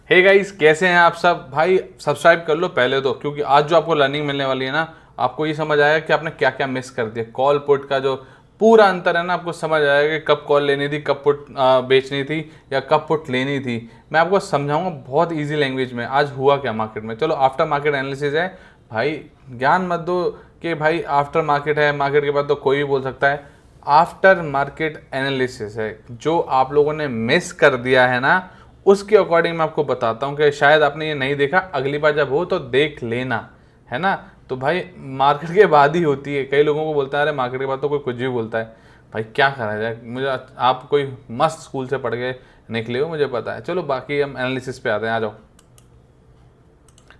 Hey guys, कैसे हैं आप सब भाई। सब्सक्राइब कर लो पहले तो, क्योंकि आज जो आपको लर्निंग मिलने वाली है ना, आपको ये समझ आएगा कि आपने क्या क्या मिस कर दिया। कॉल पुट का जो पूरा अंतर है ना, आपको समझ आएगा कि कब कॉल लेनी थी, कब पुट बेचनी थी या कब पुट लेनी थी। मैं आपको समझाऊंगा बहुत ईजी लैंग्वेज में आज हुआ क्या मार्केट में। चलो, आफ्टर मार्केट एनालिसिस है भाई। ज्ञान मत दो कि भाई आफ्टर मार्केट है, मार्केट के बाद तो कोई भी बोल सकता है। आफ्टर मार्केट एनालिसिस है, जो आप लोगों ने मिस कर दिया है ना, उसके अकॉर्डिंग मैं आपको बताता हूँ कि शायद आपने ये नहीं देखा, अगली बार जब हो तो देख लेना, है ना। तो भाई मार्केट के बाद ही होती है। कई लोगों को बोलता है अरे मार्केट के बाद तो कोई कुछ भी बोलता है। भाई क्या करा जाए, मुझे आप कोई मस्त स्कूल से पढ़ के निकले हो, मुझे पता है। चलो बाकी हम एनालिसिस पे आते हैं, आ जाओ।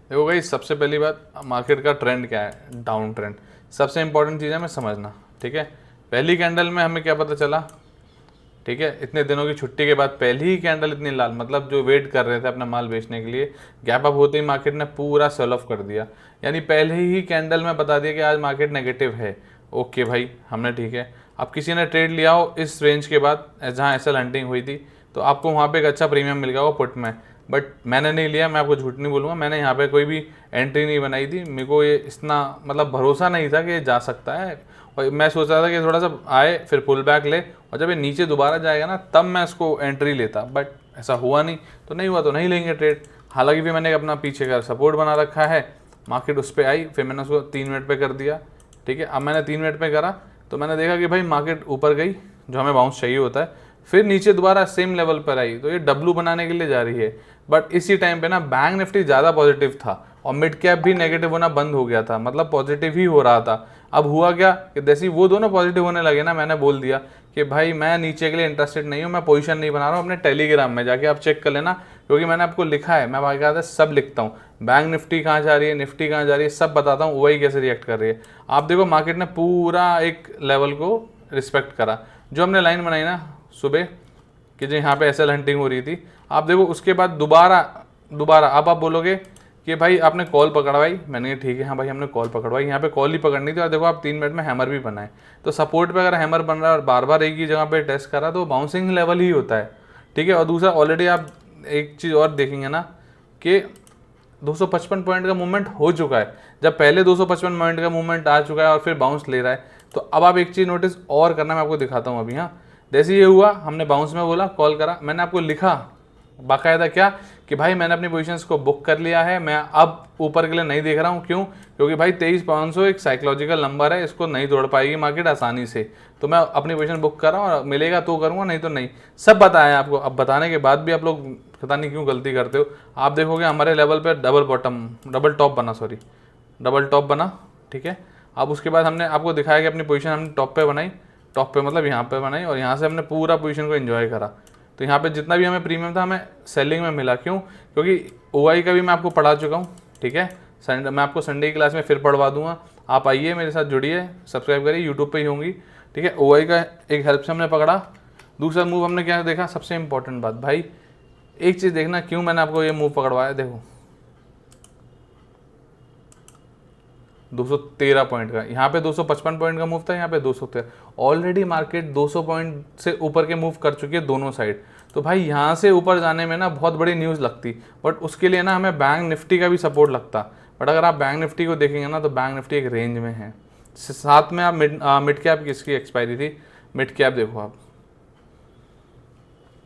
देखो भाई, सबसे पहली बात, मार्केट का ट्रेंड क्या है, डाउन ट्रेंड। सबसे इंपॉर्टेंट चीज़ है मैं समझना, ठीक है। पहली कैंडल में हमें क्या पता चला, ठीक है। इतने दिनों की छुट्टी के बाद पहली ही कैंडल इतनी लाल, मतलब जो वेट कर रहे थे अपना माल बेचने के लिए, गैप अप होते ही मार्केट ने पूरा सेल ऑफ कर दिया। यानी पहले ही कैंडल में बता दिया कि आज मार्केट नेगेटिव है। ओके भाई, हमने ठीक है। अब किसी ने ट्रेड लिया हो इस रेंज के बाद, जहाँ एसएल हंटिंग हुई थी, तो आपको वहाँ पे एक अच्छा प्रीमियम मिल गया हो पुट में। बट मैंने नहीं लिया, मैं आपको झूठ नहीं बोलूँगा, मैंने यहाँ पे कोई भी एंट्री नहीं बनाई थी। मेरे को ये इतना मतलब भरोसा नहीं था कि ये जा सकता है। और मैं सोच रहा था कि थोड़ा सा आए फिर पुल बैक ले, और जब ये नीचे दोबारा जाएगा ना तब मैं इसको एंट्री लेता। बट ऐसा हुआ नहीं, तो नहीं हुआ तो नहीं लेंगे ट्रेड। हालांकि फिर मैंने अपना पीछे का सपोर्ट बना रखा है, मार्केट उस पर आई, फिर मैंने उसको 3 मिनट पे कर दिया, ठीक है। अब मैंने 3 मिनट पे करा तो मैंने देखा कि भाई मार्केट ऊपर गई, जो हमें बाउंस चाहिए होता है, फिर नीचे दोबारा सेम लेवल पर आई, तो ये डब्लू बनाने के लिए जा रही है। बट इसी टाइम पे ना बैंक निफ्टी ज़्यादा पॉजिटिव था और मिड कैप भी नेगेटिव होना बंद हो गया था, मतलब पॉजिटिव ही हो रहा था। अब हुआ क्या कि जैसे ही वो दोनों पॉजिटिव होने लगे ना, मैंने बोल दिया कि भाई मैं नीचे के लिए इंटरेस्टेड नहीं हूँ, मैं पोजीशन नहीं बना रहा हूँ। अपने टेलीग्राम में जाके आप चेक कर लेना, क्योंकि मैंने आपको लिखा है, मैं भाई कहता सब लिखता हूँ। बैंक निफ्टी कहाँ जा रही है, निफ्टी कहाँ जा रही है, सब बताता हूँ, वही कैसे रिएक्ट कर रही है। आप देखो मार्केट ने पूरा एक लेवल को रिस्पेक्ट करा। जो हमने लाइन बनाई ना सुबह कि जो यहाँ पे एसएल हंटिंग हो रही थी, आप देखो उसके बाद दोबारा दोबारा अब आप बोलोगे कि भाई आपने कॉल पकड़वाई। मैंने कहा ठीक है, हाँ भाई हमने कॉल पकड़वाई, यहाँ पे कॉल ही पकड़नी थी। और देखो आप 3 मिनट में हैमर भी बनाए। तो सपोर्ट पे अगर हैमर बन रहा है और बार बार एक ही जगह पे टेस्ट कर रहा है तो बाउंसिंग लेवल ही होता है, ठीक है। और दूसरा ऑलरेडी आप एक चीज़ और देखेंगे ना कि 255 पॉइंट का मूवमेंट हो चुका है। जब पहले 255 पॉइंट का मूवमेंट आ चुका है और फिर बाउंस ले रहा है, तो अब आप एक चीज़ नोटिस और करना, मैं आपको दिखाता हूँ अभी। हाँ, जैसे ये हुआ, हमने बाउंस में बोला, कॉल करा, मैंने आपको लिखा बाकायदा क्या कि भाई मैंने अपनी पोजीशंस को बुक कर लिया है, मैं अब ऊपर के लिए नहीं देख रहा हूँ। क्यों? क्योंकि भाई 23,500 एक साइकोलॉजिकल नंबर है, इसको नहीं तोड़ पाएगी मार्केट आसानी से। तो मैं अपनी पोजीशन बुक कर रहा हूँ, और मिलेगा तो करूँगा, नहीं तो नहीं। सब बताया आपको। अब बताने के बाद भी आप लोग पता नहीं क्यों गलती करते हो। आप देखोगे हमारे लेवल पर डबल टॉप बना, सॉरी डबल टॉप बना, ठीक है। अब उसके बाद हमने आपको दिखाया कि अपनी पोजीशन हमने टॉप पे बनाई, टॉप पे मतलब यहाँ पे बनाई, और यहाँ से हमने पूरा पोजीशन को एंजॉय करा। तो यहाँ पे जितना भी हमें प्रीमियम था हमें सेलिंग में मिला। क्यों? क्योंकि ओआई का भी मैं आपको पढ़ा चुका हूँ, ठीक है। संडे मैं आपको संडे की क्लास में फिर पढ़वा दूंगा, आप आइए मेरे साथ जुड़िए, सब्सक्राइब करिए, यूट्यूब पे ही होंगी, ठीक है। ओआई का एक हेल्प से हमने पकड़ा। दूसरा मूव हमने क्या देखा, सबसे इंपॉर्टेंट बात भाई, एक चीज़ देखना, क्यों मैंने आपको ये मूव पकड़वाया। देखो 213 पॉइंट का, यहाँ पे 255 पॉइंट का मूव था, यहाँ पे 213। ऑलरेडी मार्केट 200 पॉइंट से ऊपर के मूव कर चुकी है दोनों साइड। तो भाई यहाँ से ऊपर जाने में ना बहुत बड़ी न्यूज़ लगती, बट उसके लिए ना हमें बैंक निफ्टी का भी सपोर्ट लगता। बट अगर आप बैंक निफ्टी को देखेंगे ना, तो बैंक निफ्टी एक रेंज में है। साथ में आप मिड कैप किसकी एक्सपायरी थी, मिड कैप देखो आप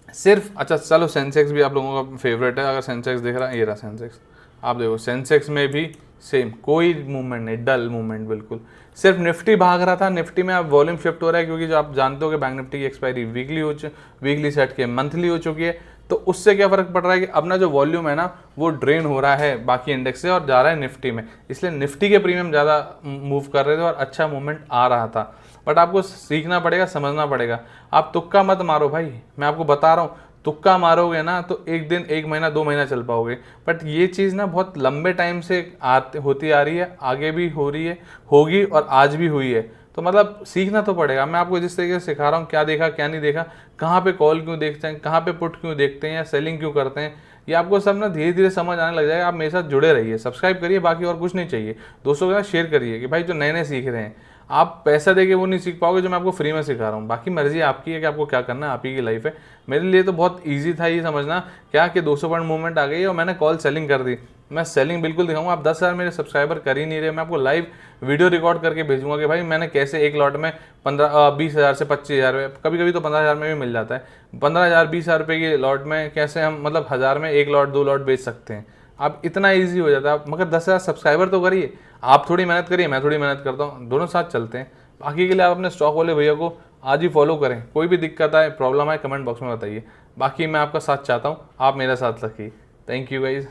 सिर्फ। अच्छा चलो, सेंसेक्स भी आप लोगों का फेवरेट है, अगर सेंसेक्स देख रहा है, ये रहा सेंसेक्स। आप देखो सेंसेक्स में भी सेम कोई मूवमेंट नहीं, डल मूवमेंट बिल्कुल। सिर्फ निफ्टी भाग रहा था, निफ्टी में अब वॉल्यूम शिफ्ट हो रहा है, क्योंकि जो आप जानते हो कि बैंक निफ्टी की एक्सपायरी वीकली सेट के मंथली हो चुकी है। तो उससे क्या फ़र्क पड़ रहा है कि अपना जो वॉल्यूम है ना, वो ड्रेन हो रहा है बाकी इंडेक्स से और जा रहा है निफ्टी में। इसलिए निफ्टी के प्रीमियम ज़्यादा मूव कर रहे थे और अच्छा मूवमेंट आ रहा था। बट आपको सीखना पड़ेगा, समझना पड़ेगा। आप तुक्का मत मारो भाई, मैं आपको बता रहा हूँ। तुक्का मारोगे ना तो एक दिन, एक महीना, 2 महीना चल पाओगे। बट ये चीज़ ना बहुत लंबे टाइम से होती आ रही है, आगे भी हो रही है, होगी, और आज भी हुई है। तो मतलब सीखना तो पड़ेगा। मैं आपको जिस तरीके से सिखा रहा हूँ, क्या देखा क्या नहीं देखा, कहाँ पे कॉल क्यों देखते हैं, कहाँ पे पुट क्यों देखते हैं, या सेलिंग क्यों करते हैं, ये आपको सब ना धीरे धीरे समझ आने लग जाएगा। आप मेरे साथ जुड़े रहिए, सब्सक्राइब करिए, बाकी और कुछ नहीं चाहिए। दोस्तों के साथ शेयर करिए कि भाई जो नए नए सीख रहे हैं। आप पैसा देके वो नहीं सीख पाओगे जो मैं आपको फ्री में सिखा रहा हूँ। बाकी मर्जी आपकी है कि आपको क्या करना है, आप ही की लाइफ है। मेरे लिए तो बहुत ईजी था ये समझना क्या कि 200 पॉइंट मूवमेंट आ गई और मैंने कॉल सेलिंग कर दी। मैं सेलिंग बिल्कुल दिखाऊंगा। आप 10,000 मेरे सब्सक्राइबर कर ही नहीं रहे, मैं आपको लाइव वीडियो रिकॉर्ड करके भेजूंगा कि भाई मैंने कैसे एक लॉट में 20,000 से 25,000 में, कभी कभी तो 15,000 में भी मिल जाता है, 15,000 20,000 रुपये की लॉट में कैसे हम मतलब 1,000 में एक लॉट 2 लॉट बेच सकते हैं। आप इतना ईजी हो जाता है। आप मगर 10,000 सब्सक्राइबर तो करिए, आप थोड़ी मेहनत करिए, मैं थोड़ी मेहनत करता हूँ, दोनों साथ चलते हैं। बाकी के लिए आप अपने स्टॉक वाले भैया को आज ही फॉलो करें। कोई भी दिक्कत आए, प्रॉब्लम आए, कमेंट बॉक्स में बताइए। बाकी मैं आपका साथ चाहता हूँ, आप मेरा साथ रखिए। Thank you guys.